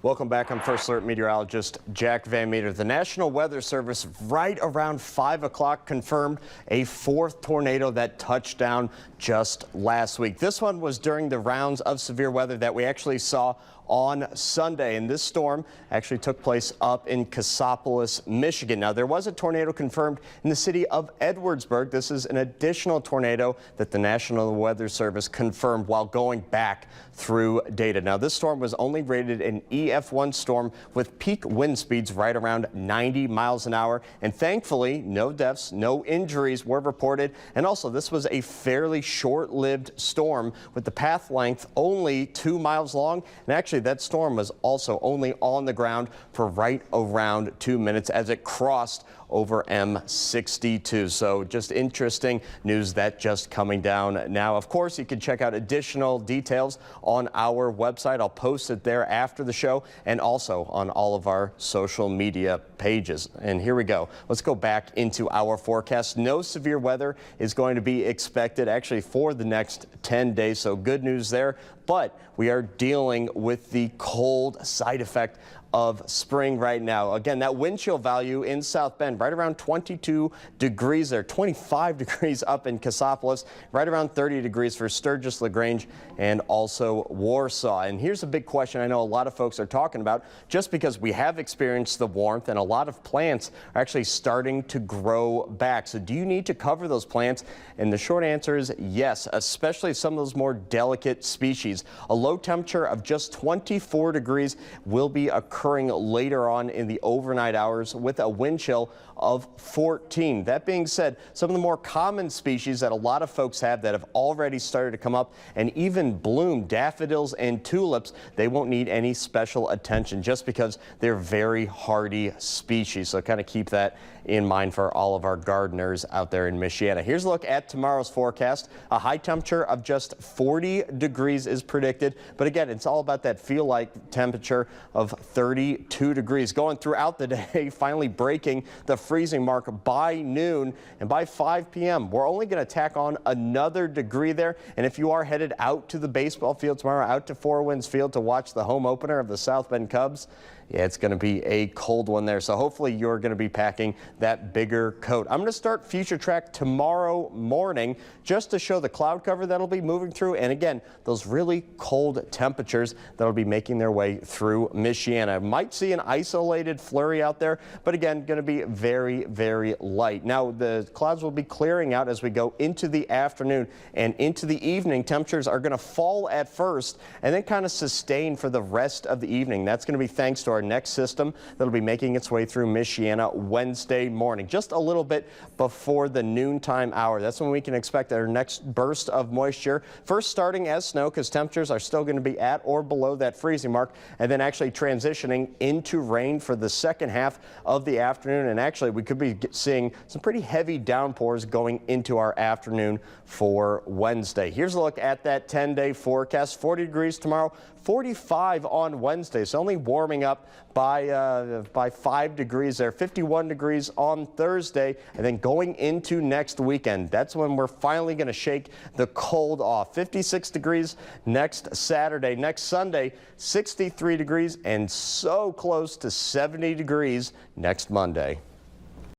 Welcome back. I'm First Alert meteorologist Jack Van Meter. The National Weather Service right around 5 o'clock confirmed a fourth tornado that touched down just last week. This one was during the rounds of severe weather that we actually saw on Sunday, and this storm actually took place up in Cassopolis, Michigan. Now, there was a tornado confirmed in the city of Edwardsburg. This is an additional tornado that the National Weather Service confirmed while going back through data. Now, this storm was only rated an EF1 storm with peak wind speeds right around 90 miles an hour, and thankfully no deaths, no injuries were reported. And also, this was a fairly short-lived storm with the path length only 2 miles long, and actually that storm was also only on the ground for right around 2 minutes as it crossed over M62. So just interesting news that just coming down now. Of course, you can check out additional details on our website. I'll post it there after the show and also on all of our social media pages. And here we go. Let's go back into our forecast. No severe weather is going to be expected actually for the next 10 days. So good news there. But we are dealing with the cold side effect of spring right now. Again, that wind chill value in South Bend right around 22 degrees there, 25 degrees up in Cassopolis, right around 30 degrees for Sturgis, LaGrange, and also Warsaw. And here's a big question I know a lot of folks are talking about, just because we have experienced the warmth and a lot of plants are actually starting to grow back. So do you need to cover those plants? And the short answer is yes, especially some of those more delicate species. A low temperature of just 24 degrees will be occurring later on in the overnight hours with a wind chill of 14. That being said, some of the more common species that a lot of folks have that have already started to come up and even bloom, daffodils and tulips, they won't need any special attention just because they're very hardy species. So kind of keep that in mind for all of our gardeners out there in Michiana. Here's a look at tomorrow's forecast. A high temperature of just 40 degrees is predicted, but again, it's all about that feel-like temperature of 32 degrees going throughout the day, finally breaking the freezing mark by noon, and by 5 p.m. we're only going to tack on another degree there. And if you are headed out to the baseball field tomorrow, out to Four Winds Field to watch the home opener of the South Bend Cubs, yeah, it's going to be a cold one there. So hopefully you're going to be packing that bigger coat. I'm going to start Future Track tomorrow morning just to show the cloud cover that'll be moving through. And again, those really cold temperatures that'll be making their way through Michiana. Might see an isolated flurry out there, but again, going to be very, very light. Now, the clouds will be clearing out as we go into the afternoon and into the evening. Temperatures are going to fall at first and then kind of sustain for the rest of the evening. That's going to be thanks to our next system that'll be making its way through Michiana Wednesday morning, just a little bit before the noontime hour. That's when we can expect our next burst of moisture, first starting as snow because temperatures are still going to be at or below that freezing mark, and then actually transitioning into rain for the second half of the afternoon. And actually we could be seeing some pretty heavy downpours going into our afternoon for Wednesday. Here's a look at that 10-day forecast. 40 degrees tomorrow, 45 on Wednesday, so only warming up by 5 degrees there. 51 degrees on Thursday, and then going into next weekend, that's when we're finally going to shake the cold off. 56 degrees next Saturday. Next Sunday, 63 degrees, and so close to 70 degrees next Monday.